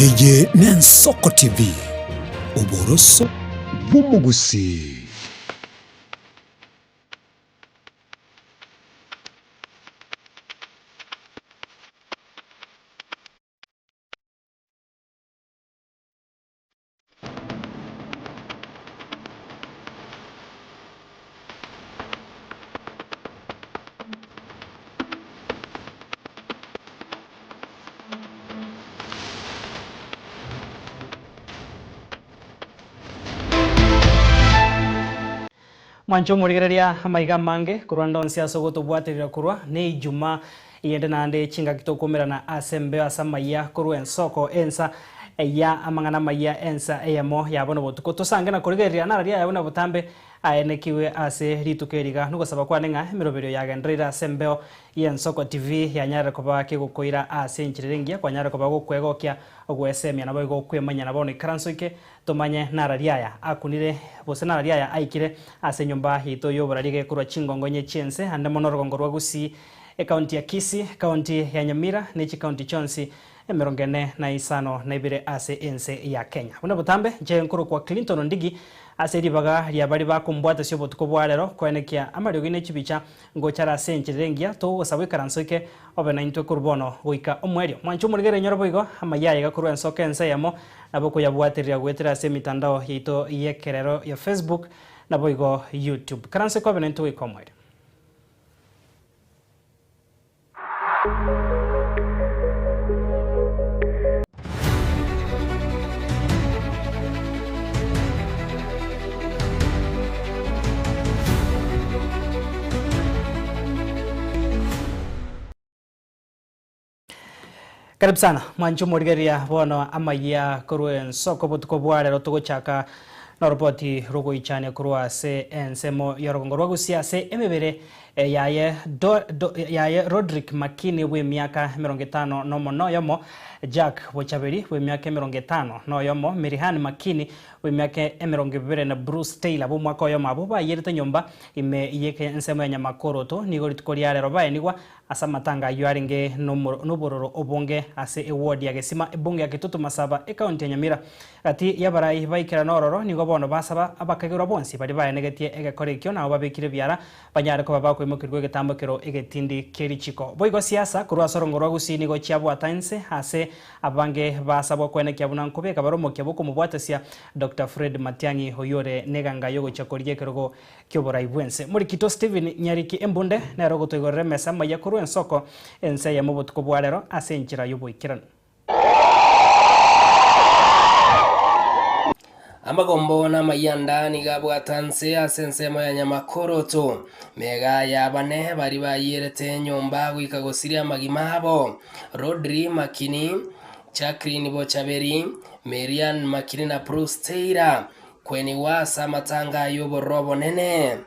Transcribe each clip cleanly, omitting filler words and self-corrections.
Eje Nensoko TV Uboroso bw'umugusi. Mancho murigereria amaiga mange kurwa ndonsi asogoto bwaterera kurwa ne ijuma yende nande chinga kitokomera na asembe asamaya kurwa ensoko ensa ya amangana maya ensa eyamo yabona botuko tosange na kurigereria nararia yabona botambe aenekiwe ase ritukeriga nuko saba kwa nenga emirobero yagendrira sembeo yensoko TV yanyara koba kegokoira ase nchirengia kwa nyara koba gokwegokia ogwesemia nabo gokwemanya nabo ne karansoike tomanye nararia akunire bose nararia aikire ase nyumba hito yoborarige kurwa chingongo nye chense ande monorongo rwa gusi county ya Kisii, county ya Nyamira nechi county chonsi emerongene na isano na ibire ase ense ya Kenya. Buna butambe je nkuru kwa Clinton Ndigi ase ribaga ya bari bakumbwata syo botuko bwarero kwenekia amaryogi ne chibicha ngo chara senchirengia to sabwe karansoke obe na into kurbono goika omwerio mwanchu murigere nyorobo igo amayaye gakuru ensoke ense yamo naboko yabwatirira gwetera ase mitandao yito yekerero ya Facebook nabo igo YouTube karansoke obe na into goika omwerio. Karibu sana mwancho murigeria bono amaya kurwe soko botuko bwarero tugochaka na ripoti rogo ichane kurwa se ensemo yorogongo rwa gusiase emebere yaye Rodrick Makini we miaka 50 no mono yomo Jack Bochaberi we miaka 50 no yomo Mirihan Makini we miaka 20 na Bruce Taylor bo mwaka yomo abo ba yerita nyomba ime yeke ensemo ya nyamakoro to nigo ritukoriare robaye nigwa asa matanga yuaringe no bororo obonge ase award ya gesima ebonge ya kitutu masaba county ya Nyamira ati yabarai baikira nororo nigo bono basaba abakagura bonsi bari bayenegetie egekorekyo na babikire byara banyare ko babako imukirwe getambokero egetindi kerichiko boigo siasa kurwa sorongo rwa gusini go chiabwa tanse ase abange basaba kwene kyabuna nkobeka baromo kyaboko mubwatasia Dr. Fred Matiang'i hoyore neganga yogo chakorie kerogo kyobora ibwense muri kito Steven Nyariki embunde na rogo toigore mesa maya kurwa ensoko ense ya mubutuko bwarero ase nchira yoboikirana amagombo na mayanda nigabwatanse asensemo ya nyamakoro to mega yabane bari bayirete nyomba gwikagosiria magimabo Rodri Makini Jacqueline Bochaberi Miriam Makini na Bruce Taylor kweni wasa matanga yoborobo nene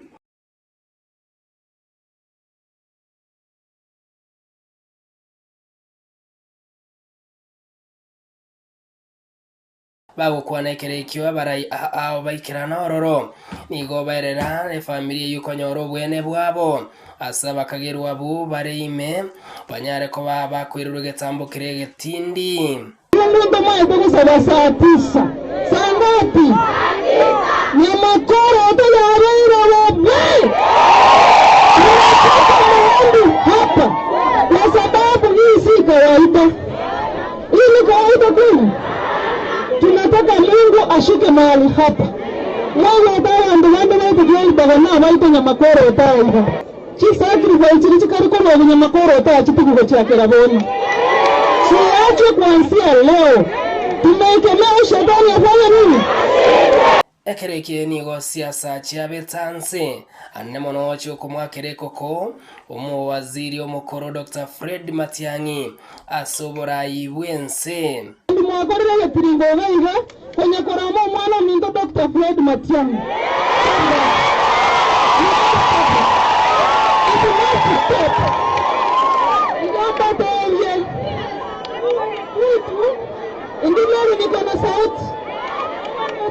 bago kwanekere ikiwa barai baikirana ororo nigo bairera ne familia yuko nyoro bwene bwabo asaba kageru abu bareime banyare ko baba kwiruru getambo kirege tindi Mungu mwae kusaba saa 9 saa ngapi nyamakoro tunareira wabe hapa kwa sababu hii si kawaida ili kawaida kweli tunataka Mungu ashike mahali hapa. Mungu utawa ndio watu kujali bagana baita nyamakoro utawa hivyo. Chi sacrifice chikari kwa nyamakoro utawa chipiko chakera boni. Siache kuanzia leo. Tumekemea shetani afanye nini? Ekereke nigo siasa chiabetanse anne mono chiko mwakereko ko omu waziri omukoro Dr. Fred Matiang'i asobora ibwense mwakorera tiringo baiga kwenye koramo mwana minto Dr. Fred Matiang'i Indimeri niko na sauti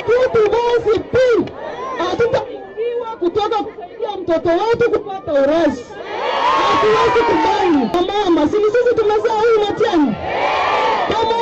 Tutu basi pili hatutakiwa kutoka kusaidia mtoto wetu kupata uraisi. Hatuwezi kubali. Mama, sisi tumezaa huyu Matiang'i. Kama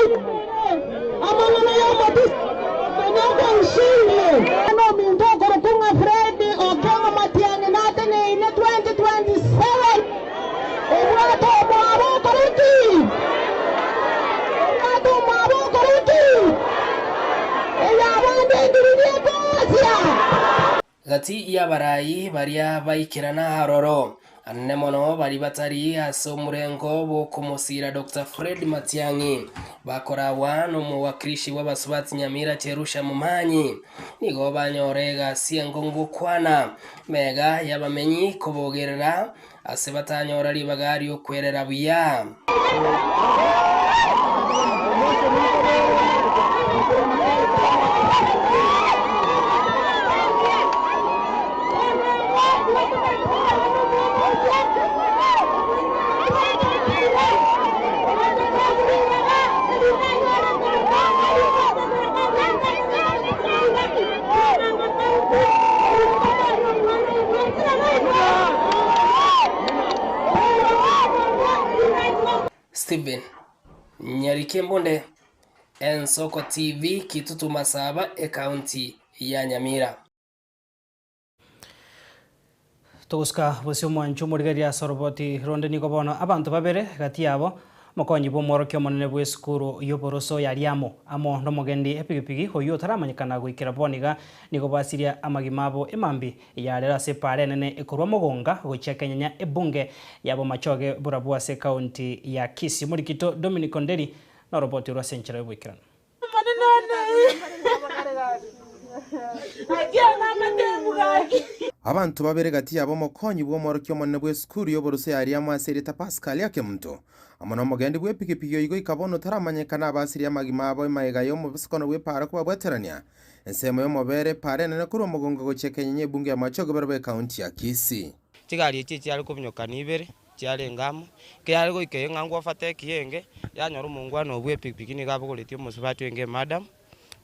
gati ya barayi baria baikirana haroro anene mono bari batari ase omurengo bokumusira Dr. Fred Matiang'i bakorawa n'omuwakilishi w'abasubati Nyamira Cherusha Mumanyi nigo banyore egasi engongo kwana mega y'abamenyi kobogerera ase batanyora ribaga ry'okwerera buya. Stephen Nyarikembonde, Ensoko TV, Kitutu Masaba, County ya Nyamira. Tuguska busio mwanchu murigeria soroboti ronde niko bono abantu babere gati yabo mokonyi bomorokyo monene bwe skuru yoboroso yariamo amo nomogendi epigipigi hoyo taramanyikana gwikira boniga niko basiria amagimabo emambi yarera se pare nene ekorwa mogonga gochekenya ebunge yabo machoge burabua se county ya Kisii murikito Dominic Onderi na roboti rwa senchera bwikirana abantu babere gati yabo mokonyi bw'omorokyo monene bwe skuru yoboroso yariamo asereta Pascal Yakemunto amono mogendi bwe pikipiki yoigo ikabono taramanyekana abasiria amagima abo emaega yo mubiskono bwe para kuba bweterania ensemo yo mobere pare nene kuri omogongo gochekenya ebunge ya machogo berbe county ya Kisii tigari iki cyari kubinyoka nibere cyari ngamo kyari go ikeyo ngangwa fate kiyenge yanyoro mungwano bwe pikipiki ni gabo goletio musubatu enge madam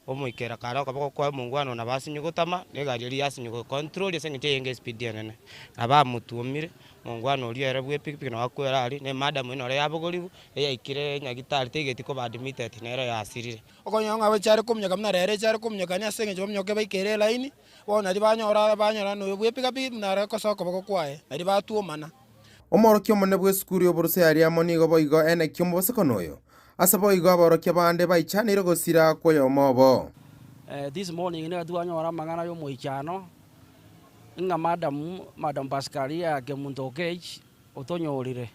omuikera kara kabako kwa mungwano na basinyugutama negari yari yasinyugo control yesengite yenge speed yanene abamutumire mungwano uri era bwe pikipiki na akwera ari ne madam ino yabogolibu eyikire nyagitari tegeti ko badmitted nero yasirire okonyonga we cyari kumnyaka mnarere cyari kumnyaka ni asenge jo mnyoke baikere line bona ri banyora no bwe pikipiki mnare ko soko bako kwae ari batuomana omorokyo monene bwe skuru yoboroso yariamo nigo boigo ene kyomo basekonoyo asabo igo aborokyo bande baichanire gosira koyo mobo this morning ne duanyora mangana yo moichano nga madam Pascal Yakemunto cage otonyorire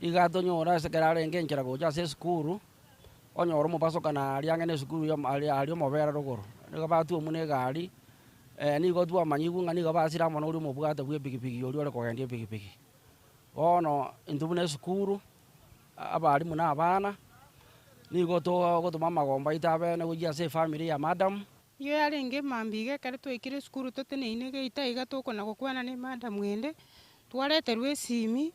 iga tonyora sekerare ngenchera goja se skuru onyoro mo paso kana aliangene skuru yo ali mobera rogoro niga batu omune gari nigo tu amanyigu nga niga basira mono uri mo bwata bwe pikipiki ori ore kogendie pikipiki ono intubune skuru abari muna abana nigo to mama gomba itabe ne goja se family ya madam yo yarenge mambige kare twikire skuru toteneine geita iga tokona gokwana ne madam wende twareterwe esimi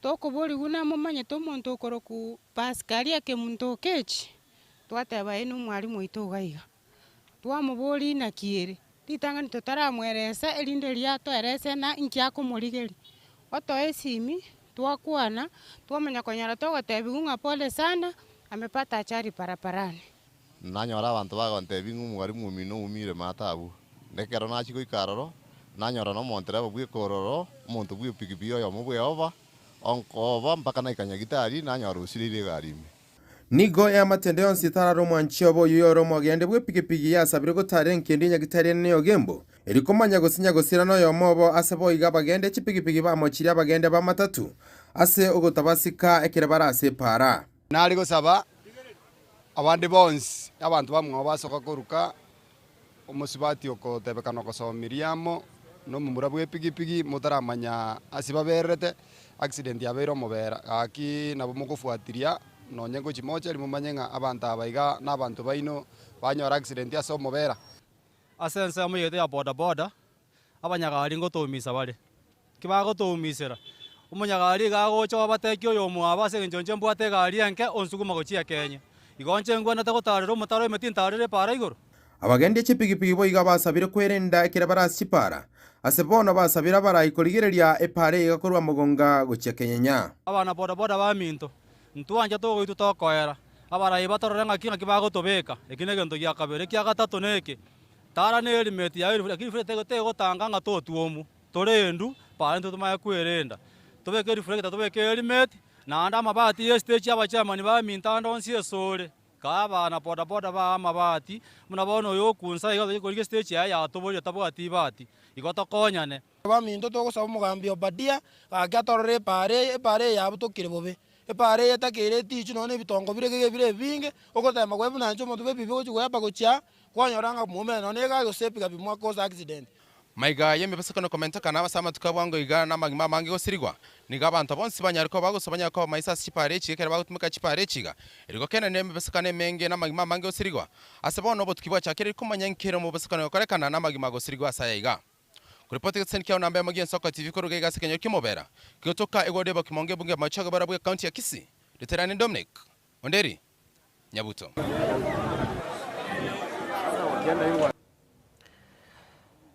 tokobori guna mumanye tomonto okoroku Pascal Yakemunto cage twateba eno mwalimu ito gaiga twamubori na kiere litanga nitotaramweresa elinde lyato erese na inkiako morigeri oto esimi twakwana twamenya konyara togotebigunga pole sana amepata achari paraparani nanyora abantu bagontebi ng'umwarimu omino umire matabu nekero nachiko ikaroro nanyora no monterebo bwikororo omonto bwi pikipiki oyo mubwe oba onkoba mpaka naikanya gitari nanyora usirire garime nigo ya matende yonsi tararo mwanchiobo yoro mogende bwe pikipiki yasabire gotare nkende nyagitari ne gembo erikomanya gosinya gosira no yomobo asebo iga bagende chipikipiki bamochiri abagende ba matatu ase ogotabasika ekere barase para nari gosaba abandi bonsi abantu bamwe basoka koruka omusibati okotebekana okosomiriamo no mumura bwe pikipiki mutaramanya asibaberete accident yabero mobera aki nabo mukufuatiria nonyengo chimocha limumanyenga abantu abaiga n'abantu baino banyora accident yaso mobera asense amuyete ya boda abanyagari ngotomisa bale kibago tomisera umunyagari gagocha batekyo yo mwaba senjonje mbwate gari enke onsuguma gochia Kenya igonche ngwana tagotarero mutaro emetintarere para igoro abagende chipikipiki boiga basabire kwerenda ekere barasipara asebono basabira barayikorigereria epare igakorwa mugonga gochekenya abana boda baminto ntuanja togo itutokoera abarayi batorore ngaki kibago tobeka ekinege ndo ya kabere kya gatatu neke tara ne element ya lakini fure tego tanga nga totuomu torendu para ntu tumaya kwerenda tobeke reflect tobeke element na anda mabati estage abachamani ba mintando onsi esore kaba na boda boda ba amabati muna bono yo kunsa igo stage ya tobori tabwati bati igota konyane baminto togosaba omogambi obadia gakiatorore epare yabo tokire bobe epare etakire tichu none bitongo bire binge ogotema gwebuna ncho motu bebibi gochigweba gochia kwanyoranga mume none gagosepika bimwa cause accident maiga yemebesakano komenta kana basama tukabwango igana na magima mangi gosirigwa niga abantu bonsi banyariko bagosobanya ko maisa chipare chikere bagutumika chipare chiga iriko kene nemebesakane menge na magima mangi gosirigwa asebono botukibwa chakere kumanya nkero mu besakano korekana na magima gosirigwa sayaiga kuripoti gutsenkia namba ya Soko TV ko rugega sekenyo kimobera kyotoka egode bakimonge bunge machaga barabwe county ya Kisii Literani Dominic Onderi Nyabuto.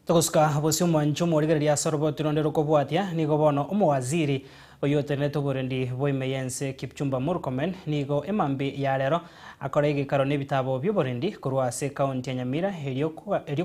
Togoska bosio mwancho morigereria sorbo tirondero kobwatia nigo bono omowaziri oyotenete Burundi boimeyense Kipchumba Murkomen nigo emambi ya lero akora igikaro n'ebitabo byo Burundi kurwa se county ya Nyamira elio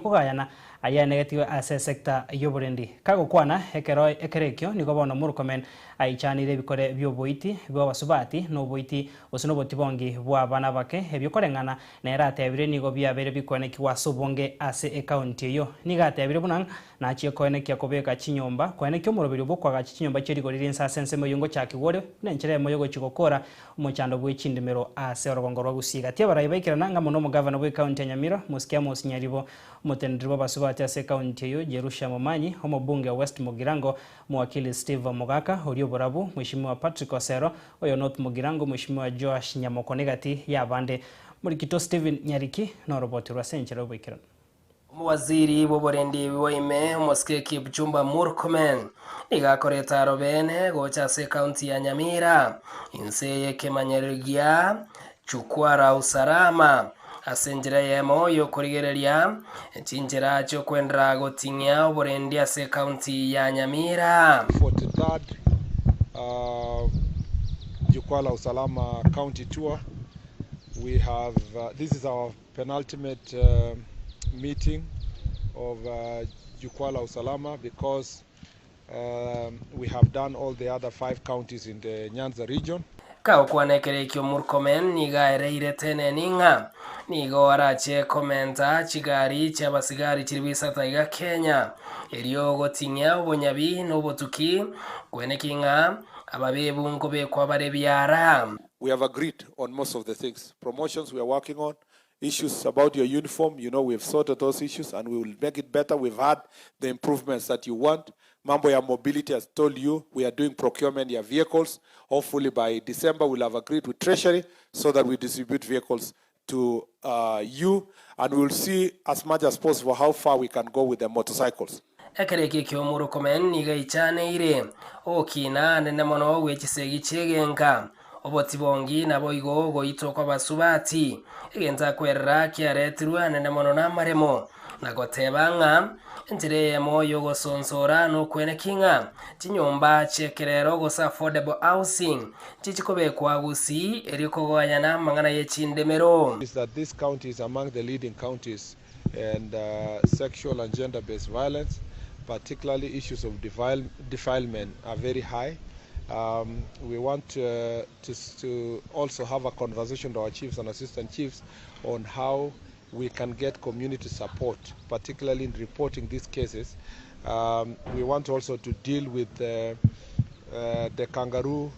kugayana aya negative ase sector yo Burundi kago kwana ekerekyo nigo bono Murkomen aichanire bikore byo boiti byo basubati no boiti osino botibongi bwa bana bake ebyo korengana na erate abire nigo byabere bikone kiwa sobonge ase e county yo nigate abire bunang na chie koene kya kobeka chinyomba koene kyo murobiri bwo kwa chinyomba chiri goriri nsa sense moyongo chakigore nenchere moyogo chigokora umuchando bw'echindimero ase orogongo rwa gusiga tie barayibaikirana ngamo no mugavana bwe county ya Nyamira musikia musinyaribo mutendiribo basubati ase county yo Jerusha Momanyi omobunge wa West Mugirango mwakili Steve Mogaka Orio Borabu mheshimiwa Patrick Osero oyo North Mugirango mheshimiwa Joash Nyamokonegati yabande muri kito Steven Nyariki no robot rwa senchere bwikirana. Waziri Burundi woime Moske Kipchumba Murkomen igakoreta robene gocha se county ya Nyamira inseye kemanyerigia chukwara usalama asenjera yemo yo kurigereria chinjera cyo kwendra gotinya Burundi ase county ya Nyamira 43rd Jukwaa Usalama county tour. We have this is our penultimate meeting of Jukwaa Usalama because we have done all the other 5 counties in the Nyanza region. Kao kwanekerekyo Murkomen nigaereire tene ninga nigo arache komenta chigari chabasigari chiribisata iga Kenya eriyo gotinya obonyabi n'obotuki kwenekinga ababebu ngobe kwa barebyara. We have agreed on most of the things. Promotions we are working on. Issues about your uniform, you know, we've sorted those issues and we will make it better. We've had the improvements that you want. Mambo ya mobility has told you we are doing procurement ya vehicles. Hopefully by December we'll have agreed with Treasury so that we distribute vehicles to you and we'll see as much as possible how far we can go with the motorcycles. Ekereke kyo Murkomen niga ichane ire okina nene mono wechisegi chegenga obotibongi nabo igo goito kwa basubati egenta kwerra kiaretirwa nene mono na maremo nagotebanga njire moyo gosonsora no kwenekinga chinyomba chekerero gosa affordable housing chichikobekwa gusi eriko goyana mangana yechindemero. Is that this county is among the leading counties and sexual and gender based violence, particularly issues of defilement are very high. We want to also have a conversation with our chiefs and assistant chiefs on how we can get community support, particularly in reporting these cases. We want also to deal with the kangaroo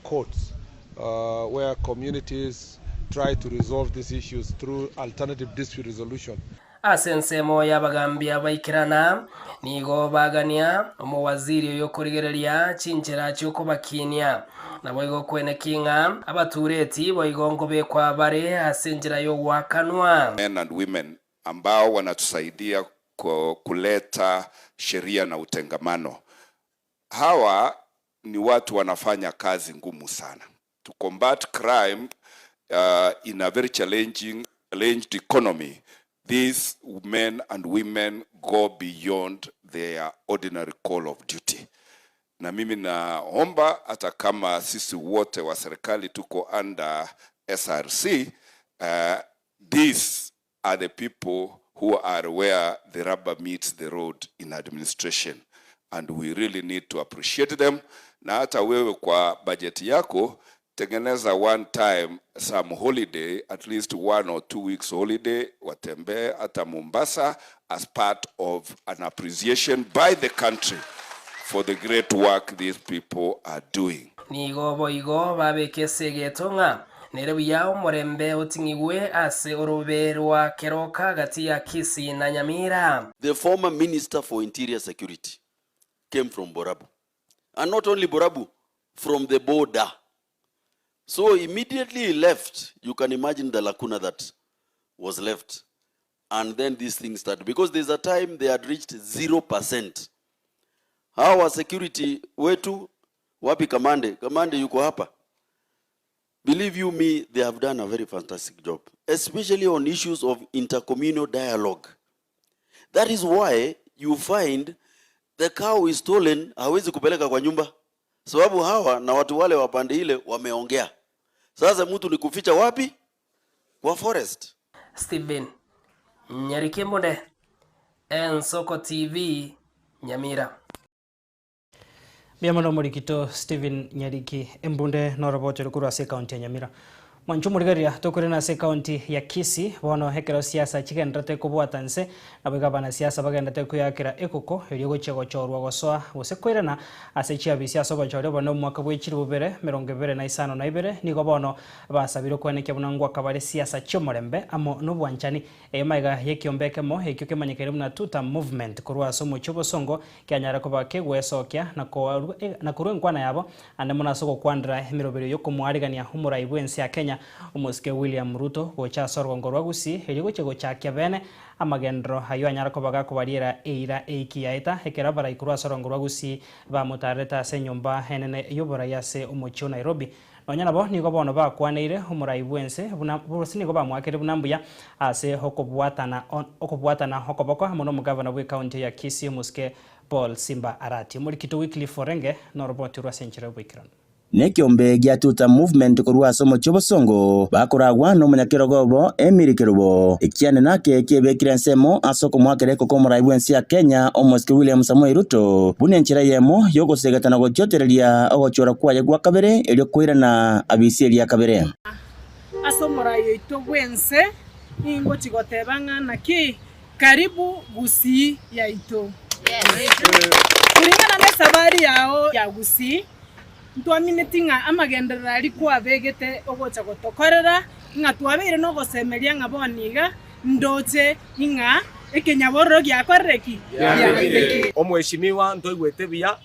courts, where communities try to resolve these issues through alternative dispute resolution. Asensemo yabagambia baikirana nigo bagania omowaziri yo kurigereria chinchera cyuko bakinia nabo igo kwenekinga abatureti boigongo bekwa bare asenjera yo wakanwa. Men and women ambao wanatusaidia kuleta sheria na utengamano. Hawa ni watu wanafanya kazi ngumu sana to combat crime in a very challenged economy. These men and women go beyond their ordinary call of duty. Na mimi naomba hata kama sisi wote wa serikali tuko under SRC, these are the people who are where the rubber meets the road in administration. And we really need to appreciate them. Na hata wewe kwa budget yako, tengeneza one time some holiday, at least 1 or 2 weeks holiday, watembee hata Mombasa as part of an appreciation by the country for the great work these people are doing. Nigo boigo babekese getonga nere yao morembe utingiwe ase oroberwa keroka gati ya Kisii na Nyamira. The former Minister for Interior Security came from Borabu, and not only Borabu, from the border. So immediately he left. You can imagine the lacuna that was left. And then these things started. Because there's a time they had reached 0%. Our security wetu, wapi kamande? Kamande yuko hapa. Believe you me, they have done a very fantastic job. Especially on issues of intercommunal dialogue. That is why you find the cow is stolen, hawezi kupeleka kwa nyumba. Sababu hawa na watu wale wapande ile wameongea. Sasa mtu ni kuficha wapi? Kwa forest. Steven Nyarikembonde, Ensoko TV, Nyamira. Biamono Morikito Steven Nyariki Embunde norobote rukuru ase county ya Nyamira. Mwanchumurigaria tokore na ase county ya Kisii bono hekero siasa chigendete kubwatanse abagabana siasa bagendete kuyakira ekoko eri gochego chorwa gosoa gose kwirana ase chiabi siasa bachore bono mwaka bwechiri bubere 2052 nigo bono basabiro kweneke bunangwa kabare siasa chomorembe amo nobwanchani emaiga yekiombekemo ekyo kemanyekere muna tuta movement kurwa somo chobosongo kyanyara kobake gwesokya na kurwenkwana yabo ande muna soko kwandra emirobero yokomwarigania umurai bwensi ya Kenya umuske William Ruto gocha sorgo ngorwa gusi heri gochego chakya bene amagendro hayo anyara kobaga kubariera eira eikiaita hekera bara ikurwa sorgo ngorwa gusi ba mutareta se nyumba henene yobora yase umucho Nairobi nonyana bo nigo bono bakwaneire umurai bwense burusi nigo bamwakere bunambuya ase okobwatana hokoboko hamono mugavana bwe county ya Kisii muske Paul Simba Arati Morikito Weekly Forenge noroboti rwa senchire bwikirano Nekiombe gya tuta movement kurwa somo chobosongo bakoragwa no munyakirogobo emirikerobo ikiane nake kebekira nsemo asoko mwakere koko muraibwensi ya Kenya omoske William Samoei Ruto bunenchira yemo yogosegatana gochotereria ogochora kwaye gwa kabere elyo kwirana abisi ya kabere asomurayo itobwense ingo chigotebanga naki karibu Gusii ya ito kulingana na sabari yao ya Gusii ntwaminetinga amagenderera ari kwabegete ogocha gotokorera nga twabire no gosemeria nga boniga ndoche inga ekenyaboro gyakoreki omweshimiwa ntoigwete bia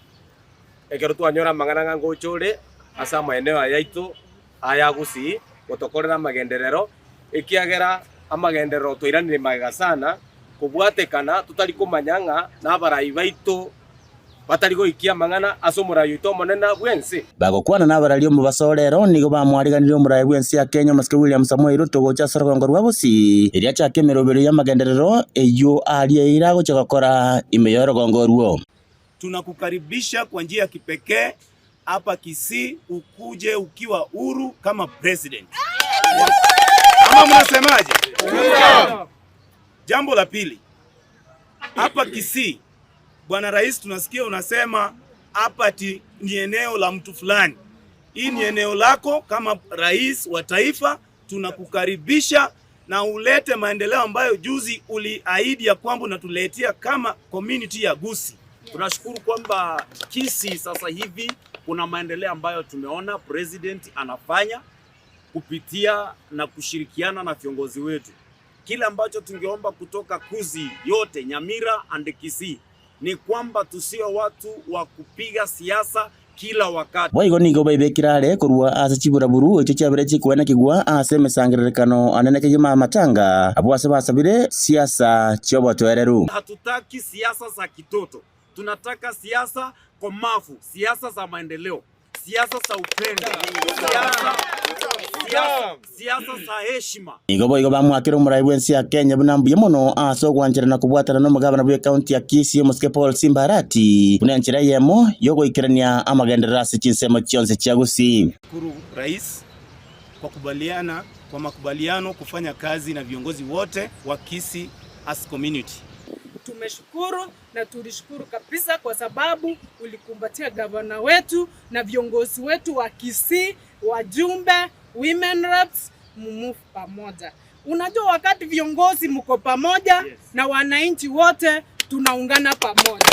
ekero twanyora mangana ngochore asa maeneo yaito aya Gusii gotokorera amagenderero ekiagera amagenderero twiranire magega sana kubwatekana tutari kumanyanga na barai baito batarigo ikia mangana asomurayo itomonena bwensi bagokwana nabarali mu basolero nigo bamwariganire umurayo bwensi ya Kenya maske William Samoei Ruto gocha sorgongo rwa Gusii iria chake merobero ya magenderero eyo alie irago chakora imeyoro gongoruo. Tunakukaribisha kwa njia ya kipekee hapa Kisii, ukuje ukiwa huru kama president. Ama mnasemaje? Jambo la pili, hapa Kisii Bwana Rais, tunasikia unasema hapa ni eneo la mtu fulani. Hii ni eneo lako kama rais wa taifa, tunakukaribisha na ulete maendeleo ambayo juzi uliahidi ya kwamba unatuletea kama community ya Gusii. Tunashukuru kwamba Kisii sasa hivi kuna maendeleo ambayo tumeona president anafanya kupitia na kushirikiana na viongozi wetu. Kile ambacho tungeomba kutoka Gusii yote, Nyamira and Kisii, ni kwamba tusio watu wa kupiga siasa kila wakati. Boigo nigo baibekirare kurwa asa chibura buru echo chabere chikwena kigwa ase mesangirerekano anene kejima matanga abwase basabire siasa chobo toereru. Hatutaki siasa za kitoto. Tunataka siasa komafu, siasa za maendeleo, siasa za upendo, siasa za heshima. Nigo boigo bamwakira umurai bwensi ya Kenya bunambuye mono aso gwanjira na kubwatana no mugabana bwe county ya Kisii muske Paul Simba Arati bunenchira yemo yogo ikirania amagenderera ase chinsemo chionse cha Gusii. Shukuru Rais kwa makubaliano kufanya kazi na viongozi wote wa Kisii as community. tumeshukuru na tulishukuru kabisa kwa sababu ulikumbatia gavana wetu na viongozi wetu wa Kisii, wajumbe, women reps, move pamoja. Unajua wakati viongozi mko pamoja na wananchi wote tunaungana pamoja.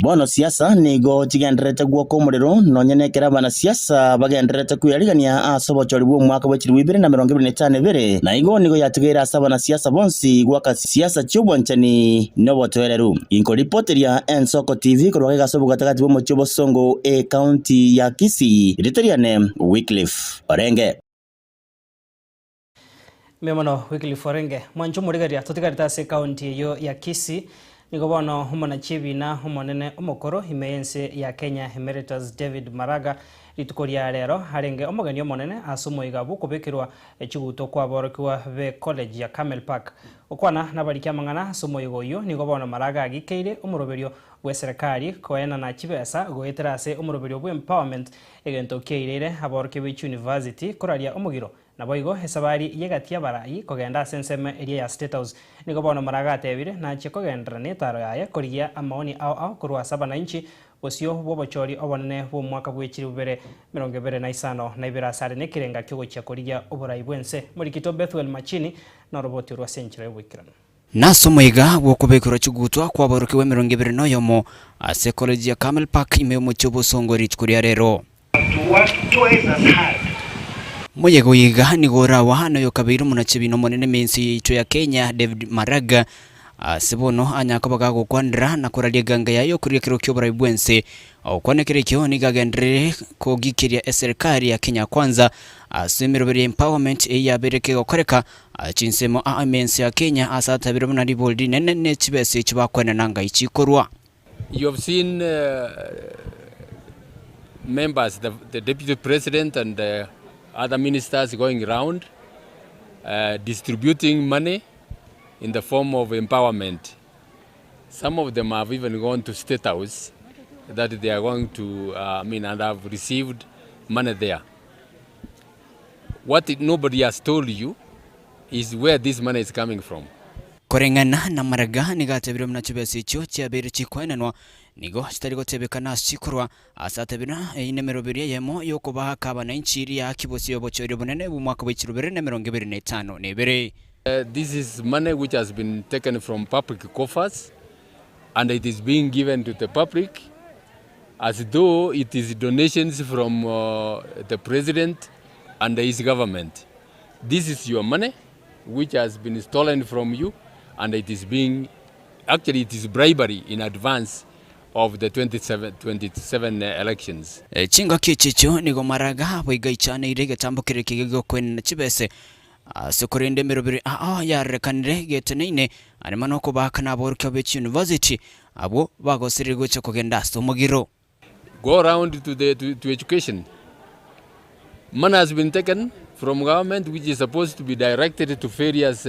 Bono siasa nigo chigenderete guoko muriro nonyenekera bana siasa bagenderete kuyarigania asobochori bwo mwaka wa 2025 na igo nigo yatigira asaba na siasa bonsi gwaka siasa cyobwanchani nobotoereru inko reporteria Ensoko TV kurwa gasobo gatagati bwo Chobo Songo county ya Kisii Ritoriane Wycliffe Orenge Memono Wycliffe Orenge mwancho murigaria totigarita se county yo ya Kisii niko bono humona chibina humonene omokoro imeyense ya Kenya Emeritus David Maraga litukoria rero harenge omogani omonene asumo igabu kubekirwa ekiguto kwa borokiwa be college ya Camel Park okwana nabarikia mangana asumo igoyo niko bono Maraga agikeire omuroberio gwe serikali koena na chibesa goeterase omuroberio bwe empowerment egento keirere aboroke be university koraria omugiro naboigo hesabari yegatia barayi kogenda senseme area ya State House niko bono Maraga atebire na chikogendra netaro yaye korigia amaoni ao kurwa saba na inchi osio bobochori obonene bo mwaka bwechiri bubere 2025 na ibira sare nekirenga kyogo kya korigia oborai bwense murikito Bethwel Machini na roboti rwa century bwikirana nasomoiga gwokubekirwa chigutwa kwa borokiwe 2021 ase college ya Camel Park ime mu Chobo Songo rich kuria rero Moyego yiga ni gora wahano yo kabiru munachibino monene mensi icho ya Kenya David Maraga sibono anyakabaga gukwandra na kuralia ganga yayo kuria kiro kyobora bwense okwanekere kyo ni gagendere kogikiria serikali ya Kenya kwanza asemirobere empowerment ya bereke gokoreka chinsemo mensi ya Kenya asatabiro na riboldi nene chibese chibakwana nanga ichikorwa. You have seen members, the deputy president and other ministers going around distributing money in the form of empowerment. Some of them have even gone to State House that they are going to, and have received money there. What nobody has told you is where this money is coming from. Korengana na Maraga nigatabiro mnachibesi cyo cyabere chikwenanwa nigo kitarigo tebekana chikurwa asatabira inemeroberia yemo yoko bahakaba na inchiri ya kibosi yobochori bonene bu mwaka wa 2025 nebere. This is money which has been taken from public coffers and it is being given to the public as though it is donations from the president and his government. This is your money which has been stolen from you and it is being, actually it is bribery in advance of the 27 elections. Chinga kichicho nigo Maraga bwigaichane irege tambukire kigego kwen chibese sekorende merobere ya rekanire geteneine anemano ko bakana borka be university abo bagosirigo cyo kugenda somugiro. Go around to education. Money has been taken from government which is supposed to be directed to various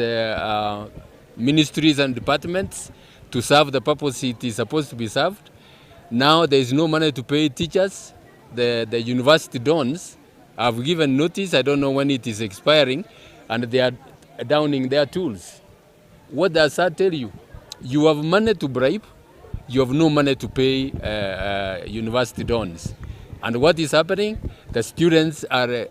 ministries and departments to serve the purpose it is supposed to be served. Now there is no money to pay teachers. The university dons have given notice, I don't know when it is expiring, and they are downing their tools. What does that tell you? You have money to bribe, you have no money to pay university dons. And what is happening? The students are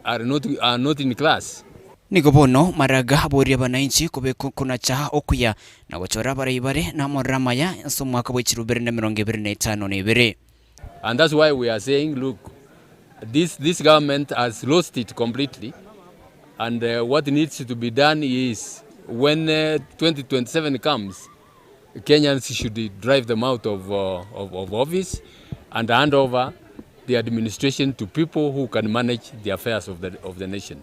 not in class. Nigobono Maraga boria bananchi kubeko kuna chaha okuya na gochora baraibare na moramaya so mwaka wa 2025 nebere. And that's why we are saying, look, this government has lost it completely, and what needs to be done is when 2027 comes, Kenyans should drive them out of office and hand over the administration to people who can manage the affairs of the nation.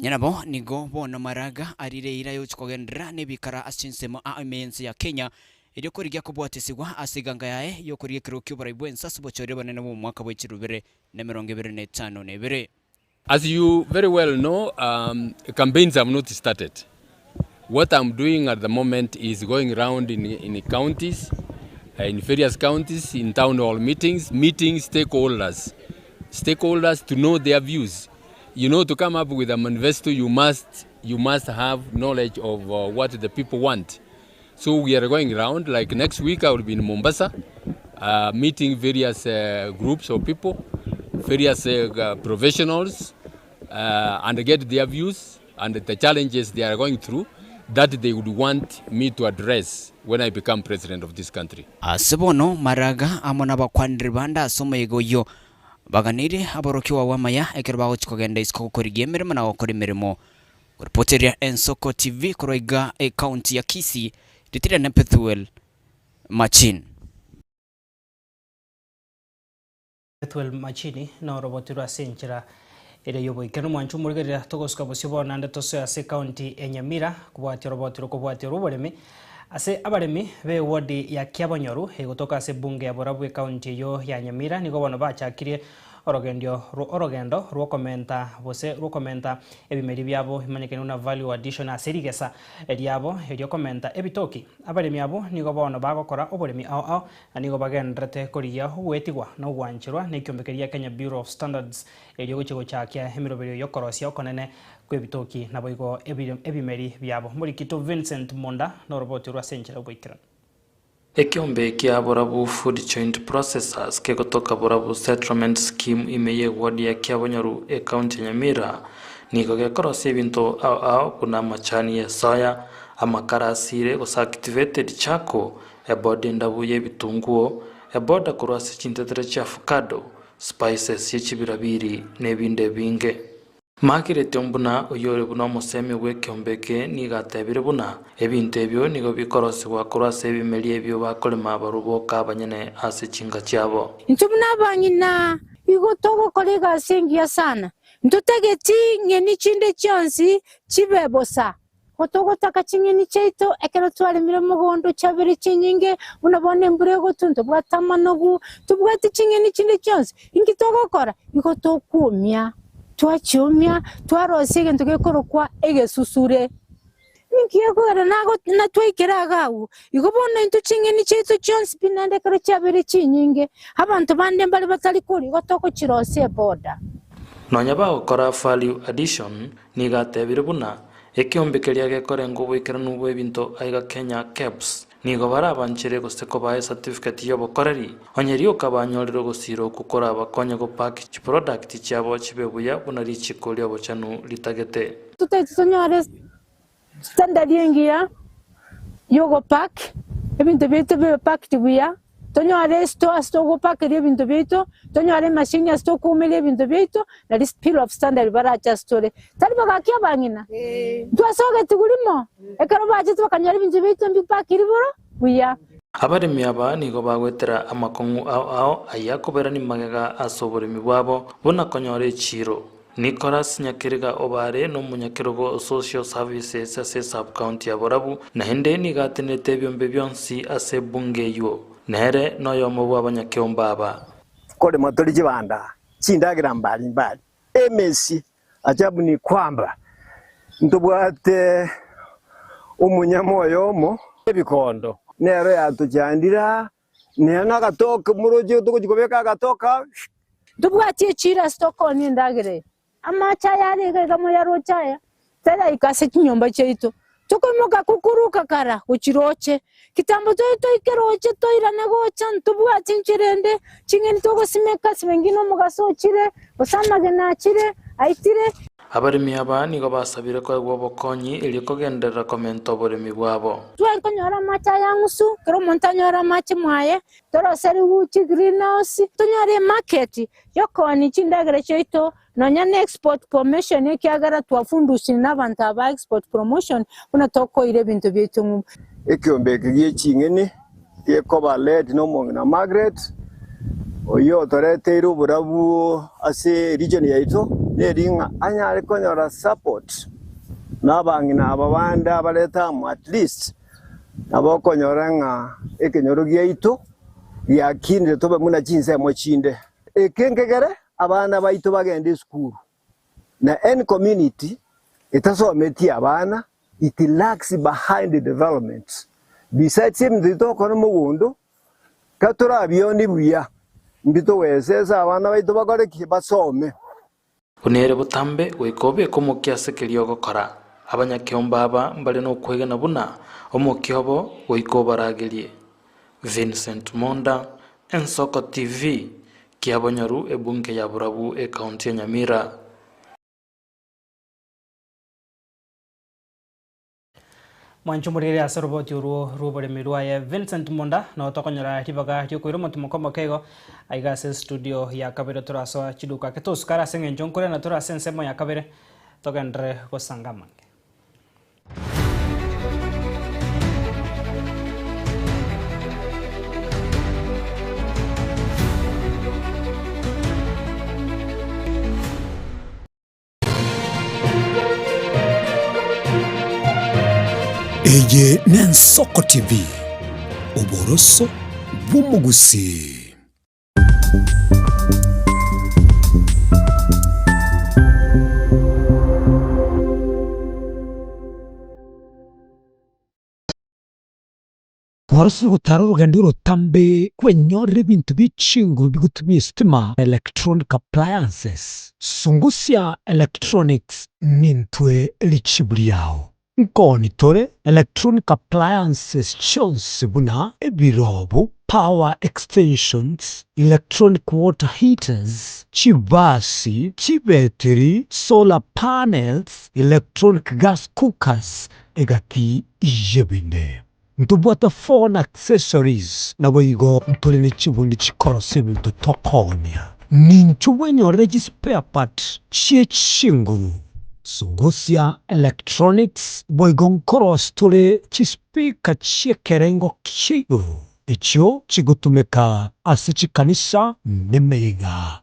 Nyanabo nigo bono Maraga arire ira yo chikogendra nebikara asinsemo amense ya Kenya iri korigia kubwatesigwa asiganga yae yo korigia kirokyo baribwensa subochore banene mu mwaka wa 2025 nebere. As you very well know, campaigns have not started. What I'm doing at the moment is going around in counties, in various counties, in town hall meetings, meeting stakeholders to know their views. You know, to come up with a manifesto, you must have knowledge of what the people want. So we are going around, like next week I will be in Mombasa, meeting various groups of people, various professionals, and get their views and the challenges they are going through that they would want me to address when I become president of this country. Asibono Maraga amona bakwandri banda soma yegoyo baganire aborokiwa wamaya ekerba ochikogenda isko korigie mirimo na okori mirimo reporteria Ensoko TV koroiga county ya Kisii ditira na Pethuel Machin. Pethuel Machini na robotirwa senchira ere yobo ikeno mwanchu murigerera togosuka bosibo nande toso ase county enyamira kubwatira robotiro kubwatira uboremi ase abaremi be wodi ya Kiabonyoru egotoka ase bunge ya Borabu county yo ya Nyamira nigo bono bachakirie orogendo rukomenta ebimeri byabo imanyekene una value addition aserigesa eliabo elio komenta ebitoki abaremi abo nigo bono bagokora oboremi ao nigo bagendrete koriya wetigwa no gwanchirwa nekyombekeria Kenya Bureau of Standards elio gochigo chakia emiroberio yokorosia okonene kwebitoki naboigo ebimeri byabo Murikito Vincent Monda no roboti rwa senchera boikira Ekiombe kia Borabu Food Joint Processors kegotoka Borabu Settlement Scheme imeye wadi ya Kiabonyoru county Nyamira niko gekorosia ebinto ao kuna machani ya soya amakarasire gosactivated chako ebode ndabuye bitunguo eboda kurwasi chintetere cha avocado spices yechibirabiri nebinde binge Makirete ombuna oyore buna musemi w'ekyombeke nigatebire buna ebintu ebyo nigo bikorosibwa kurasa ebimeri ebyo bakolema baruboka abanyene ase chinga cyabo ntubuna abanyina igotogo kolega sengia sana ntutegeti ngeni chinde cyonsi kibebosa otogotaka chingeni cheito ekero twale mirimo gondo chabere chinyinge unabone mburego tunto bwatamanogu tubwati chingeni chinde cyonsi ingitogokora igotokumya twachumya twarosige ntugekorokwa egesusure ninkiye kugara nago natwikiragawo igobona into chingeni cheito chonsi pinande karo chabere chinyinge abantu bande mbali batali kuri gotoko chirose boda nonya bagokora value addition nigatebire buna ekiombekeria gekore ngubwikira nubwo ebinto aiga Kenya Caps nigo barabanchire goseko bae certificate yobokoreri onyerio kabanyorero gosiro gukora abakonye go package product cyabo kibebuya bunari chikolya bochanu litagete tutanyore standard yengia yogo pack ebintu bito be pack tibuya tonyore sto go pack ebintu bito tonyore machine sto kumele ebintu bito na this pill of standard baracha story tali bagakia bangina twasoge tugulimo ekaro baje twakanyore ebintu bito mbi pack iriboro buya abaremi aba nigo bagwetera amakongu ao ayakobera ni magega asoboremi bwabo bona konyore chiro Nicholas Nyakiriga obare no munyakirogo social services ase sub county ya Borabu na hende nigatenete byombe byonsi ase bunge yo nere noyo mubu abanyakiomba aba kole motori jibanda chindagira mbali emesi ajabu ni kwamba ntubwate umunyamoyo mo ebikondo nero yatujandira nena gatoka muroje tukugobeka gatoka tubwate chira stoko ni ndagire amacha yari gamo yarochaya tera ikase kinyomba cheito tukomoka kukuruka kara uchiroche kitambo toito ikeroche toirana gocha ntubwate nchirende chingeni togo simeka simengino mugaso chire osamage na chire aitire abaremi aba nigo basabire ko bokonyi iliko gendera komento boremi bwabo twakonyora macha yangusu kero montanyora macha mwaye toroseri uchi greenhouse tonyore market yokoni chindagere cheito nonya export promotion ekiagara twafundushi n'abantu aba export promotion unatoko ile bintu byetu ekyombeke gyechingeni yekoba led no mongina Margaret oyo torete iru Borabu ase region yaito neringa anyare konyora support nabangina ababanda baleta at least abokonyora nga ekenyoro gyaito yakinde tobe muna chinse mo chinde ekengegere abana baito bagende school na any community itasometi abana it lacks behind the development besides him dito kono mugundo katura biondi buya mbito wesesa abana baito bagore kibasome unere butambe wikobe komukia sekelio gokora abanyakiomba aba mbali no kwegana buna omokiobo goiko baragerie. Vincent Monda, Ensoko TV, Kiabonyaru ebunge ya Burabu kaunti ya Nyamira. Mwancho murire asaroboti rubore mirwaye Vincent Monda na otokonyora tibaga tyokwiro mutumoko kego aigase studio ya kabere turaso chiduka ketuskara senge njonkore na turasensemo ya kabere tokendre gosangamange. Eye n'Ensoko TV uboroso bw'umugusi. Warasu gutara urugendo rutambe kwenyorera ibintu bicinguru bigutumye sitima electronic appliances Sungusya Electronics nintwe lichibuli yao nkoni tore electronic appliances chonse buna ebirobo power extensions electronic water heaters chibasi chibeteri solar panels electronic gas cookers egati ijebine ntubwata phone accessories naboyigo ntolene chibundi chikorose bintu tokonya ninchubwenyorera spare part chinguru Sungusya Electronics boigon koros tole chispika chiekerengo kiguru icho chigutumeka asichikanisa nemeiga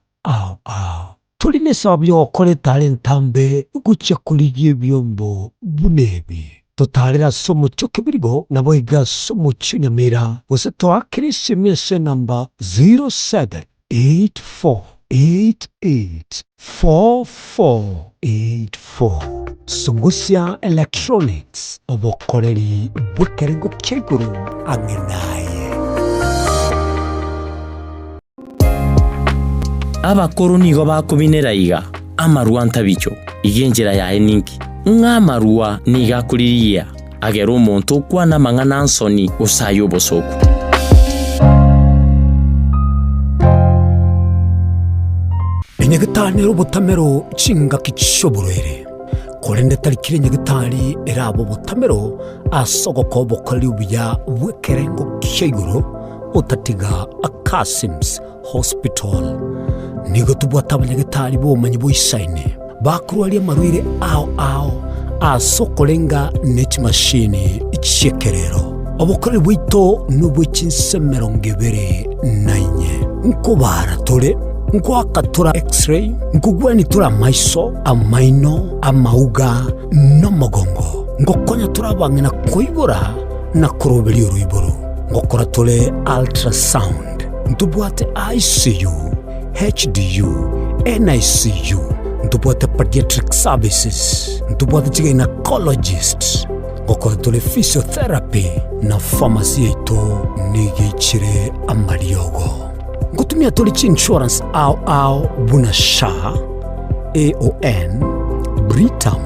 tuline sabyo okore talentambe gucha kuliye byombo bunebi totalera somo chokebirigo naboiga somo chinyamira wose twakirisi mise number 0784884484 Sungusya Electronics obokoreri bwekerengo kiguru angenaye abakuru nigo bakubinera iga amarua ntabicho igenjera yae ninki ng'amarua nigakuririya agera omonto kwana mang'ana nsoni osayo bosoku enyegetanero botamero chinga kichoborere korende tarikire nyegetari erabo botamero asogoko bokali ubiya bwekerengo kiguru otatiga Akasims Hospital nigo tubwata abanyagetari bomanyi boisaine bakurwalia marwire ao asokolenga net machine ichekerero obokore bwito nubwo chinsemero ngebere nainye nkobara tole nkwakatura x-ray nkugweni tura maiso amaino amauga nomogongo ngokonya turabangena koibora na kurobeli ruiboro ngokora tole ultrasound ntubwate ICU HDU NICU ntubwate pediatric services ntubwate gynecologist ngokora tole physiotherapy na pharmacy ito nigichire amariogo ngutumia tole insurance au bunasha AON Britam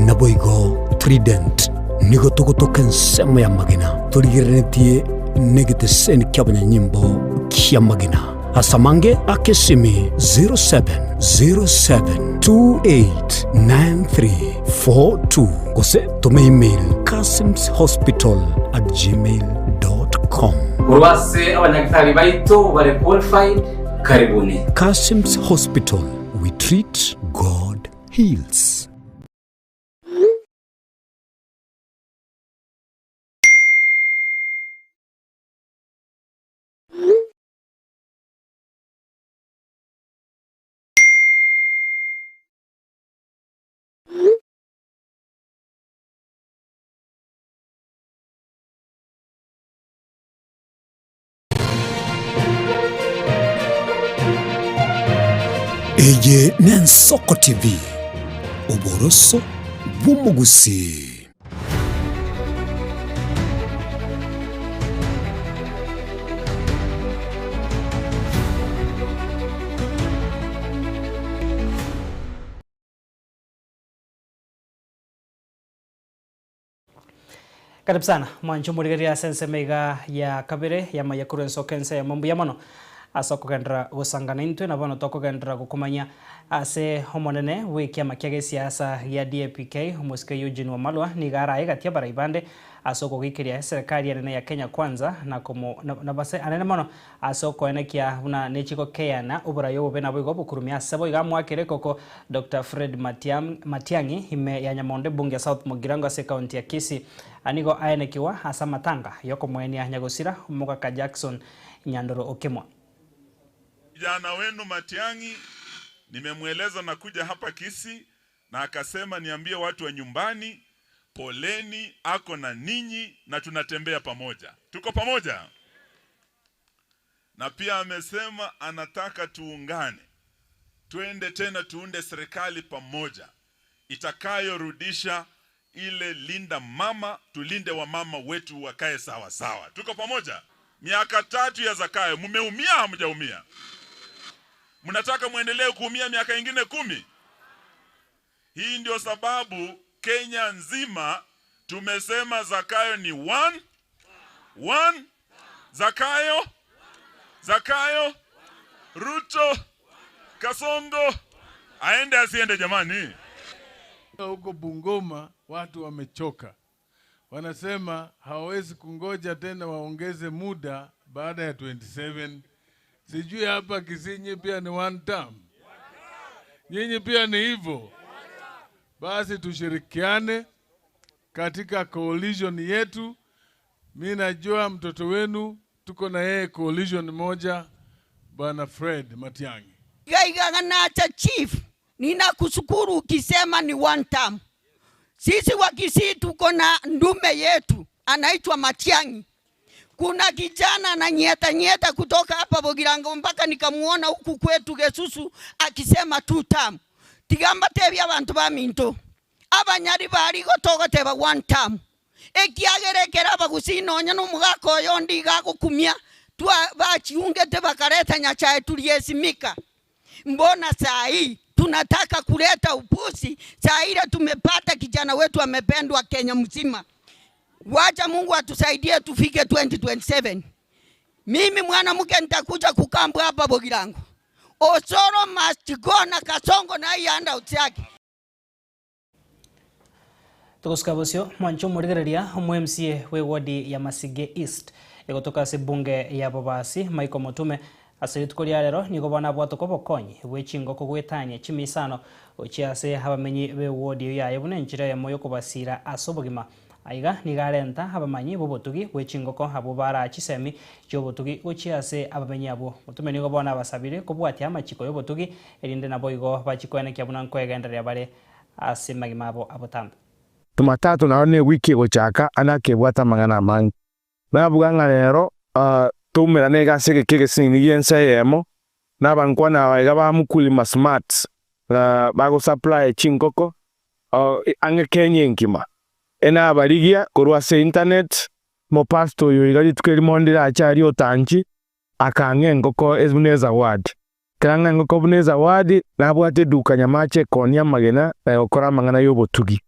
naboigo Trident nigo tugotoka nsemo ya magina toligerenetie negite seni kyabanyanyimbo kya magina asamange akesimi 0707289342 kose tome email kasimshospital@gmail.com urwase abanyagitari baito bare qualified karibuni. Kasims Hospital, we treat, God heals. Eye n'Ensoko TV uboroso bw'umugusi. Karibu sana mwancho murigeria sense mega ya kabere ya mayakuru ensokense ya mambu ya mano asoko gendra gusangana intwe na bono toko gendra gukumanya ase homonene wiki ya makiage siasa ya DAPK umuske Eugene Wamalwa ni gara igatia baraibande asoko gikiria serikali ya Kenya kwanza na komo na base anene mano asoko enekia una nechiko keana uburayo bena bwigo bukurumia sabo igamwakire koko Dr. Fred Matiang'i hime ya Nyamonde bunge South Mugirango ase county ya Kisii anigo aenekiwa hasa matanga yoko mweni ya Nyagosira Mugaka Jackson Nyandoro Okemwa. Kijana wenu Matiang'i nimemweleza na kuja hapa Kisii na akasema niambie watu wa nyumbani poleni, ako na ninyi na tunatembea pamoja. Tuko pamoja. Na pia amesema anataka tuungane. Tuende tena tuunde serikali pamoja itakayorudisha ile linda mama, tulinde wa mama wetu wakae sawa sawa. Tuko pamoja. Miaka 3 ya Zakayo, mumeumia hamjaumia? Mnataka muendelee kuumia miaka ingine 10? Hii ndio sababu Kenya nzima tumesema Zakayo ni one. Zakayo, Ruto, Kasongo, aende asiende jamani. Huko Bungoma watu wamechoka. Wanasema hawawezi kungoja tena waongeze muda baada ya 27. Sijui hapa Kisii pia ni one term. Nyinyi pia ni hivyo. Basi tushirikiane katika coalition yetu. Mimi najua mtoto wenu tuko na yeye coalition moja, Bwana Fred Matiang'i. Gaiganacha chief, ninakushukuru ukisema ni one term. Sisi wa Kisii tuko na ndume yetu anaitwa Matiang'i. Kuna kijana na nyeta kutoka hapa Bogirango mpaka nikamuona huku kwetu Gesusu akisema 2 term. Tigamba tebi abantu baminto. Abanyari bari gotogo teba 1 term. Ekiagerekera bagusinonya no mugako yondi gagukumia twa bachiungete bakareta nyachae tuliesimika. Mbona saa hii tunataka kuleta upusi? Saa ile tumepata kijana wetu amependwa Kenya mzima. Wacha Mungu atusaidie tufike 2027. Mimi mwanamke nitakuja kukambwa hapa Bogirango. Osoro must go na Kasongo na yanda utsaki. Tukuskabosio mwancho murigereria MCA we wadi ya Masige East egotoka se bunge ya Bobasi Michael Mutume asiritukoria rero nigo bana bwatoko bokonyi wechingo kugwetanya chimisano ochiase habamenyi we wadi ya yebune njira ya moyo kubasira asobogima aiga nigarenta habamanyi bobotugi wechingoko abo bara chisemi chobotugi ochiase abamenyi abo Mutume nigo bona basabire kubwatia amachiko yobotugi erinde nabo igo bachikoene kyabuna nkwegenderia bare asimagima abo abotamba Tumatatu na one wiki gochaka anake bwata magana mangi na buganga rero tumera nega sege kege sinigi ensayemo na bankwana baiga bamukulima smart bago supply chinkoko ange Kenya nkima ena barigia korwa se internet mo pasto yo igali tukeri mondira achari otanchi akange ngoko ezuneza ward kanga ngoko buneza ward na bwate duka nyamache konia magena okora mangana yobotugi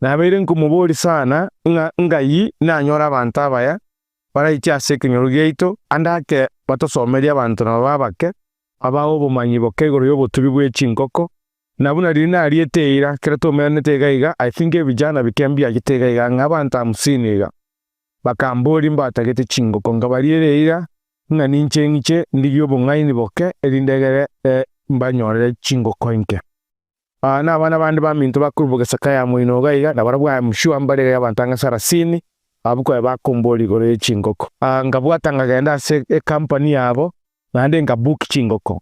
na bere nkumubori sana ngai nanyora abantu abaya baraicha sekinyoru geito andake batosomeria abantu na babake abaho bumanyi bokegoro yobotubi bwechinkoko na buna rina arieteira kreto menete gaiga I think ebijana bikembia gitega ng'abantu 50 bakambori mbatagete chinkoko ngabariereira ng'ani nchengiche ndigyo bungaini boke erindegere mbanyorere chinkoko inke na bana bandi baminto bakurubuga sakaya muino gaiga na barabwa mshu ambare y'abantanga sarasini abuko bakombori gore chinkoko ngabwatanga genda se company yabo nande ngabook chinkoko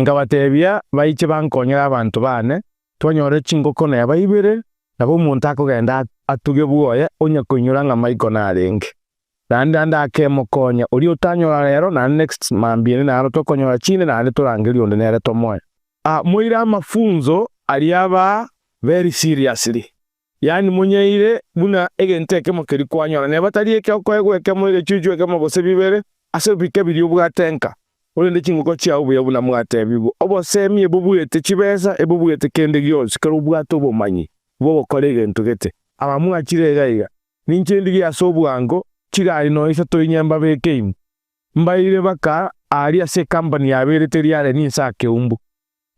ngabatebia baiche bankonyera abantu bane twanyore chinkoko na yabaibere nabo umuntu akogenda atuge buoya onya kunyura nga maiko na ring nande akemokonya uri utanyora rero na next mambire na aro tokonyora chine na ande turangiri onde nere tomoya muira mafunzo aliaba very seriously yani munyeire buna egenteke mokeri kwanyora ne batari ke okwegweke muire chuju ke mabose bibere ase bike biri ubwatenka uri ndi chinkoko chia ubuye buna mwatebibu obosemi ebubuete chibesa ebubuete kende gyose kero ubwato bomanyi bo bokore gento gete abamwakire gaiga ninche ndigi asobwango chigari no isa toinyamba bekeim mbaire baka ari ase company yaberete riare ninsa keumbu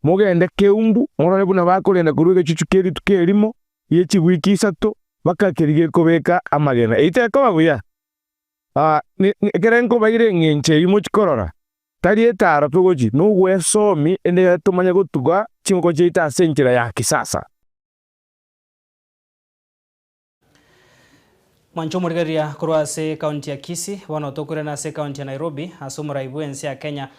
mugende keumbu orore buna bakorenda kuruge chuchukeri tukerimo yechi wiki isato bakakerige kobeka amagena iteko babuya kerenko bagire ngenche imuchikorora tari etara tugoji nugwe somi ende tumanya gutuga chingo cheita senchira ya kisasa. Mwancho murigeria kurwa se county ya Kisii wana otokure na se county ya Nairobi asumura ibwensi ya Kenya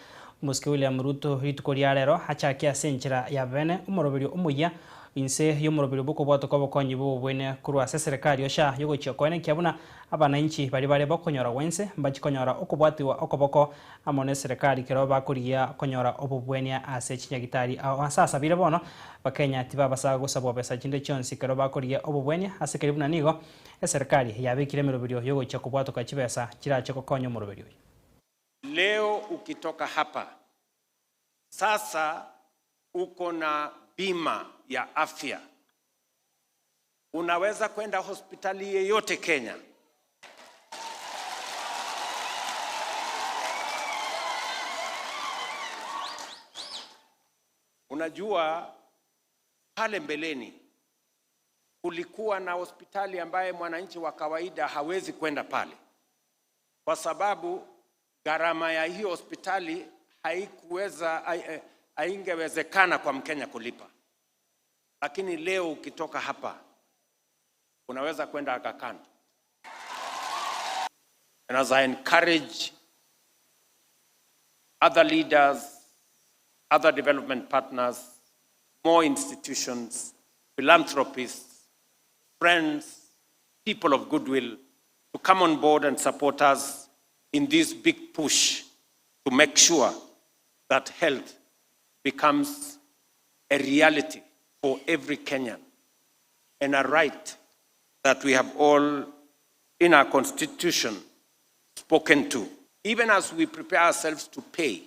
Muski William Ruto hitukoria rero hachakia senchira ya bene umurobiri umuya inse y'umurobiri buko bwatoko bokonyi bubwene kurwa se serikali yosha yogo chokone kyabuna abananchi bari bakonyora wense mbachikonyora okubwatiwa okoboko amone serikali kero bakuria konyora obubwenia ase chinyagitari asasa bire bono bakenya tiba basaga gusabwa pesa chinde chonsi kero bakuria obubwenia ase keribuna nigo serikali yabikire mirobiri yogo chokubwatoka chibesa kirache kokonyo murobiri. Leo ukitoka hapa sasa uko na bima ya afya, unaweza kwenda hospitali yeyote Kenya. Unajua pale mbeleni kulikuwa na hospitali ambaye mwananchi wa kawaida hawezi kwenda pale kwa sababu gharama ya hiyo hospitali haingewezekana kwa Mkenya kulipa. Lakini leo ukitoka hapa unaweza kwenda Aga Khan. And as I encourage other leaders, other development partners, more institutions, philanthropists, friends, people of goodwill to come on board and support us in this big push to make sure that health becomes a reality for every Kenyan and a right that we have all in our constitution spoken to. Even as we prepare ourselves to pay,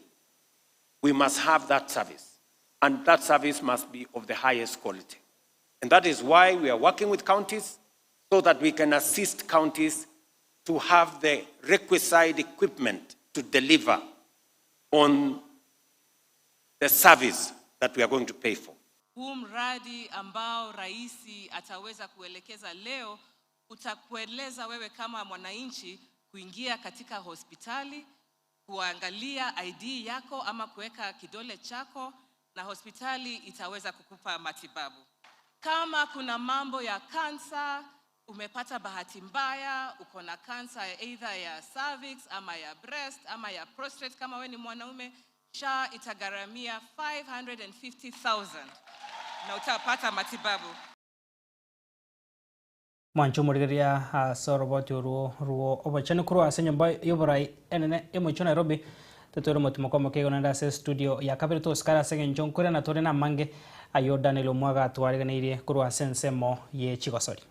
we must have that service, and that service must be of the highest quality. And that is why we are working with counties so that we can assist counties to have the requisite equipment to deliver on the service that we are going to pay for. Huu mradi ambao raisi ataweza kuelekeza leo utakueleza wewe kama mwananchi kuingia katika hospitali, kuangalia ID yako ama kuweka kidole chako na hospitali itaweza kukupa matibabu. Kama kuna mambo ya kansa, umepata bahati mbaya, uko na kansa either ya cervix ama ya breast ama ya prostate, kama wewe ni mwanaume, SHA itagharamia 550,000 na utapata matibabu. Mwancho murigeria soroboti ruo obachane kuro asenyo mba yoborai enene emocho Nairobi tetoro motimo mokego nanda se studio ya kabirito skara segen jonkore na tore na mange ayo Daniel Omwaga atwariganire kuro asensemo ye Chigosori.